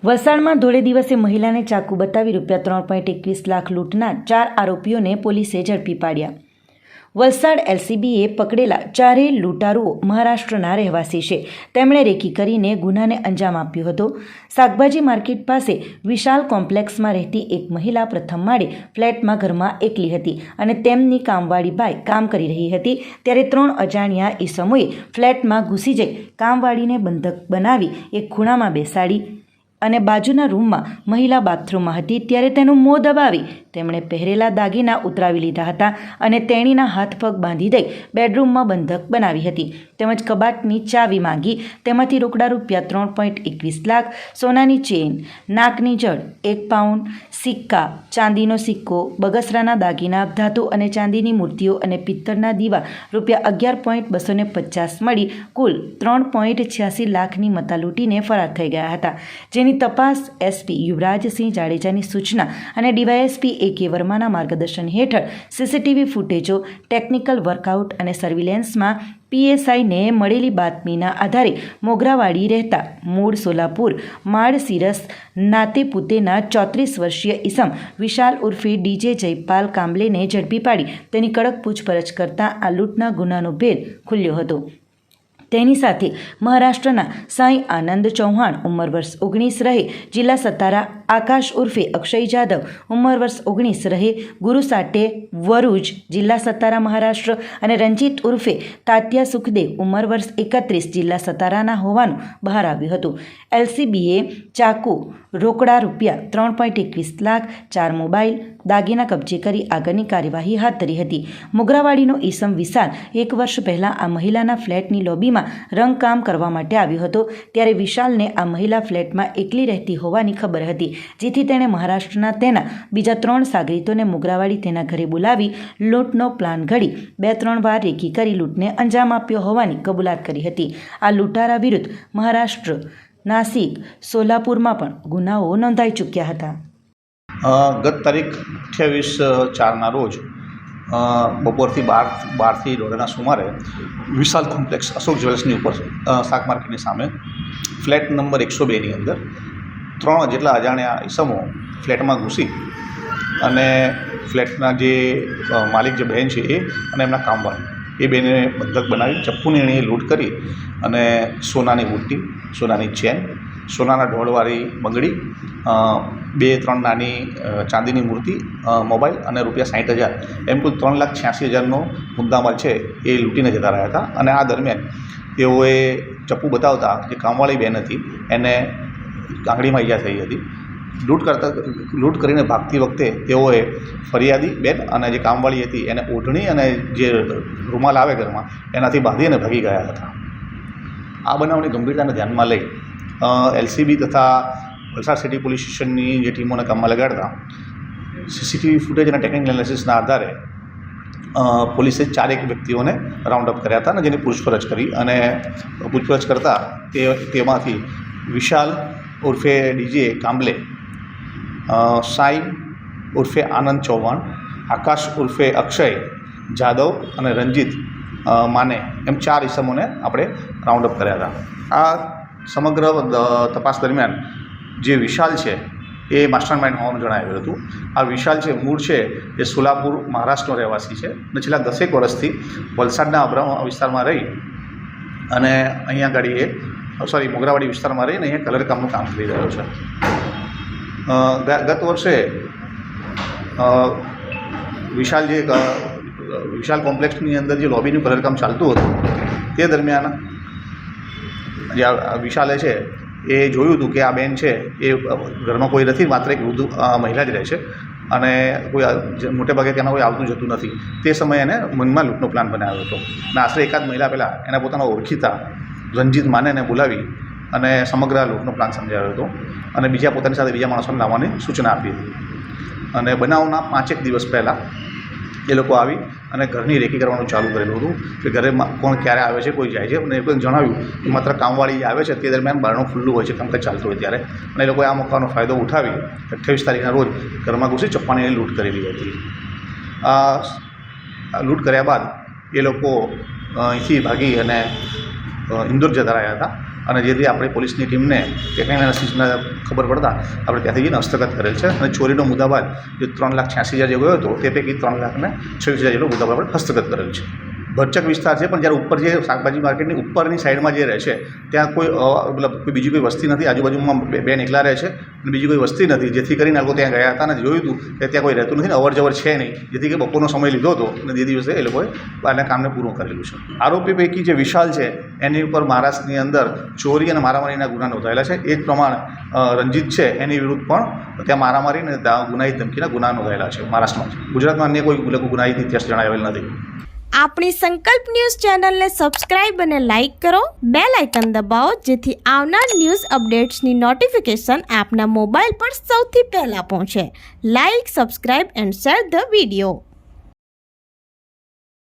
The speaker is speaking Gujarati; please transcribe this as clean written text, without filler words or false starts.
વલસાડમાં ધોળે દિવસે મહિલાને ચાકુ બતાવી ₹3.21 લાખ લૂંટના 4 આરોપીઓને પોલીસે ઝડપી પાડ્યા। વલસાડ એલસીબીએ પકડેલા ચારેય લૂંટારુઓ મહારાષ્ટ્રના રહેવાસી છે। તેમણે રેકી કરીને ગુનાને અંજામ આપ્યો હતો। શાકભાજી માર્કેટ પાસે વિશાલ કોમ્પ્લેક્સમાં રહેતી એક મહિલા પ્રથમ માળે ફ્લેટમાં ઘરમાં એકલી હતી અને તેમની કામવાળી બાઈ કામ કરી રહી હતી। ત્યારે 3 અજાણ્યા ઈસમોએ ફ્લેટમાં ઘૂસી જઈ કામવાળીને બંધક બનાવી એક ખૂણામાં બેસાડી અને બાજુના રૂમમાં મહિલા બાથરૂમમાં હતી ત્યારે તેનું મોં દબાવી તેમણે પહેરેલા દાગીના ઉતરાવી લીધા હતા અને તેણીના હાથ પગ બાંધી દઈ બેડરૂમમાં બંધક બનાવી હતી। તેમજ કબાટની ચાવી માંગી તેમાંથી રોકડા ₹3.21 લાખ, સોનાની ચેન, નાકની જડ, 1 પાઉન્ડ, સિક્કા, ચાંદીનો સિક્કો, બગસરાના દાગીના, ધાતુ અને ચાંદીની મૂર્તિઓ અને પિત્તળના દીવા ₹11.250 મળી કુલ ₹3.86 લાખની મત્તા લૂંટીને ફરાર થઈ ગયા હતા। જેની તપાસ એસપી યુવરાજસિંહ જાડેજાની સૂચના અને ડીવાયએસપી AK વર્માના માર્ગદર્શન હેઠળ સીસીટીવી ફૂટેજો, ટેકનિકલ વર્કઆઉટ અને સર્વિલન્સમાં PSIને મળેલી બાતમીના આધારે મોગરાવાડી રહેતા મૂળ સોલાપુર માળસીરસ નાતે પુતેના 34 વર્ષીય ઈસમ વિશાલ ઉર્ફે DJ જયપાલ કાંબલેને ઝડપી પાડી તેની કડક પૂછપરછ કરતા આ લૂંટના ગુનાનો ભેદ ખુલ્યો હતો। તેની સાથે મહારાષ્ટ્રના સાંઈ આનંદ ચૌહાણ ઉંમર વર્ષ 19 રહે જિલ્લા સતારા, આકાશ ઉર્ફે અક્ષય જાદવ ઉંમર વર્ષ 19 રહે ગુરુ સાટે વરુજ જિલ્લા સતારા મહારાષ્ટ્ર અને રંજીત ઉર્ફે તાત્યા સુખદેવ ઉંમર વર્ષ 31 જિલ્લા સતારાના હોવાનું બહાર આવ્યું હતું। એલસીબીએ ચાકુ, રોકડા ₹3.21 લાખ, 4 મોબાઈલ, દાગીના કબજે કરી આગળની કાર્યવાહી હાથ ધરી હતી। મોગરાવાડીનો ઈસમ વિશાલ 1 વર્ષ પહેલાં આ મહિલાના ફ્લેટની લોબીમાં રંગકામ કરવા માટે આવ્યો હતો ત્યારે વિશાલને આ મહિલા ફ્લેટમાં એકલી રહેતી હોવાની ખબર હતી, જેથી તેણે મહારાષ્ટ્રના તેના બીજા 3 સાગરીતોને મોગરાવાડી તેના ઘરે બોલાવી લૂંટનો પ્લાન ઘડી 2-3 વાર રેકી કરી લૂંટને અંજામ આપ્યો હોવાની કબૂલાત કરી હતી। આ લૂંટારા વિરુદ્ધ મહારાષ્ટ્ર, નાસિક, સોલાપુરમાં પણ ગુનાઓ નોંધાઈ ચૂક્યા હતા। ગત તારીખ 28/4ના રોજ બપોરથી 12થી 1:30ના સુમારે વિશાલ કોમ્પ્લેક્સ અશોક જ્વેલર્સની ઉપર શાક માર્કેટની સામે ફ્લેટ નંબર 102ની અંદર 3 જેટલા અજાણ્યા ઈસમો ફ્લેટમાં ઘૂસી અને ફ્લેટના જે માલિક જે બહેન છે એ અને એમના કામવાળી એ બેને બંધક બનાવી ચપ્પુની એણે લૂંટ કરી અને સોનાની બુટ્ટી, સોનાની ચેન, સોનાના ઢોળવાળી બંગડી, 2-3 નાની ચાંદીની મૂર્તિ, મોબાઈલ અને ₹60,000 એમ કુલ ₹3,86,000નો મુદ્દામાલ છે એ લૂંટીને જતા રહ્યા હતા। અને આ દરમિયાન તેઓએ ચપ્પુ બતાવતા જે કામવાળી બહેન હતી એને આંગળીમાં ઈજા થઈ હતી। લૂંટ કરીને ભાગતી વખતે તેઓએ ફરિયાદી બેન અને જે કામવાળી હતી એને ઓઢણી અને જે રૂમાલ આવે ઘરમાં એનાથી બાંધી અને ભાગી ગયા હતા। આ બનાવની ગંભીરતાને ધ્યાનમાં લઈ એલસીબી તથા વલસાડ સિટી પોલીસ સ્ટેશનની જે ટીમોને કામમાં લગાડતા સીસીટીવી ફૂટેજ અને ટેકનિકલ એનાલિસિસના આધારે પોલીસે 4 વ્યક્તિઓને રાઉન્ડ અપ કર્યા હતા અને જેની પૂછપરછ કરી અને પૂછપરછ કરતાં તેમાંથી વિશાલ ઉર્ફે DJ કાંબલે, સાઈ ઉર્ફે આનંદ ચૌહાણ, આકાશ ઉર્ફે અક્ષય જાદવ અને રંજીત માને એમ 4 ઈસમોને આપણે રાઉન્ડ અપ કર્યા હતા। આ સમગ્ર તપાસ દરમિયાન જે વિશાલ છે એ માસ્ટર માઇન્ડ હોવાનું જણાવ્યું હતું। આ વિશાલ છે મૂળ છે એ સોલાપુર મહારાષ્ટ્રનો રહેવાસી છે અને છેલ્લા 10 વર્ષથી વલસાડના અબ્રામ વિસ્તારમાં રહી અને અહીંયા આગળ મોગરાવાડી વિસ્તારમાં રહીને અહીંયા કલર કામનું કામ કરી રહ્યો છે। ગત વર્ષે વિશાલ કોમ્પ્લેક્સની અંદર જે લોબીનું કલર કામ ચાલતું હતું તે દરમિયાન જે વિશાલે છે એ જોયું હતું કે આ બેન છે એ ઘરમાં કોઈ નથી, માત્ર એક વૃદ્ધ મહિલા જ રહે છે અને કોઈ મોટે ભાગે તેમાં કોઈ આવતું જતું નથી। તે સમયે એને મનમાં લૂંટનો પ્લાન બનાવ્યો હતો અને આશરે એકાદ મહિના પહેલાં એને પોતાના ઓળખીતા રંજીત માનેને બોલાવી અને સમગ્ર લૂંટનો પ્લાન સમજાવ્યો હતો અને પોતાની સાથે બીજા માણસોને લાવવાની સૂચના આપી હતી। અને બનાવના 5 દિવસ પહેલાં એ લોકો આવી અને ઘરની રેકી કરવાનું ચાલુ કરેલું હતું કે ઘરે કોણ ક્યારે આવે છે, કોઈ જાય છે અને એ લોકોએ જણાવ્યું કે માત્ર કામવાળી આવે છે તે દરમિયાન બારણું ખુલ્લું હોય છે, કામકાજ ચાલતું હોય ત્યારે, અને એ લોકોએ આ મોકાનો ફાયદો ઉઠાવી 28 તારીખના રોજ ઘરમાં ઘૂસી ચપ્પાની લૂંટ કરેલી હતી। આ લૂંટ કર્યા બાદ એ લોકો અહીંથી ભાગી અને ઇન્દોર જતા રહ્યા હતા અને જેથી આપણી પોલીસની ટીમને તે કંઈ સૂચના ખબર પડતા આપણે ત્યાંથી જઈને હસ્તગત કરેલ છે અને ચોરીનો મુદ્દાબાદ જે 3,86,000 જે ગયો હતો તે પૈકી 3,26,000 જેટલો મુદ્દાબાદ આપણે હસ્તગત કરેલ છે. ભરચક વિસ્તાર છે, પણ જ્યારે ઉપર જે શાકભાજી માર્કેટની ઉપરની સાઈડમાં જે રહે છે ત્યાં મતલબ કોઈ બીજી કોઈ વસ્તી નથી, આજુબાજુમાં બેન એકલા રહે છે અને બીજી કોઈ વસ્તી નથી, જેથી કરીને લોકો ત્યાં ગયા હતા અને જોયું હતું કે ત્યાં કોઈ રહેતું નથી ને અવર જવર છે નહીં, જેથી કે બપોરનો સમય લીધો હતો અને તે દિવસે એ લોકોએ આના કામને પૂરું કરેલું છે. આરોપી પૈકી જે વિશાલ છે એની ઉપર મહારાષ્ટ્રની અંદર ચોરી અને મારામારીના ગુના નોંધાયેલા છે. એ જ પ્રમાણે રંજીત છે એની વિરુદ્ધ પણ ત્યાં મારામારી અને ગુનાહિત ધમકીના ગુના નોંધાયેલા છે મહારાષ્ટ્રમાં. ગુજરાતમાં અન્ય કોઈ ગુનાહિત ઇતિહાસ જણાવેલ નથી. આપણી સંકલ્પ ન્યૂઝ ચેનલને સબસ્ક્રાઇબ અને લાઇક કરો, બેલ આઇકન દબાવો જેથી આવનાર ન્યૂઝ અપડેટ્સની નોટિફિકેશન આપના મોબાઈલ પર સૌથી પહેલાં પહોંચે. Like, subscribe and share the video.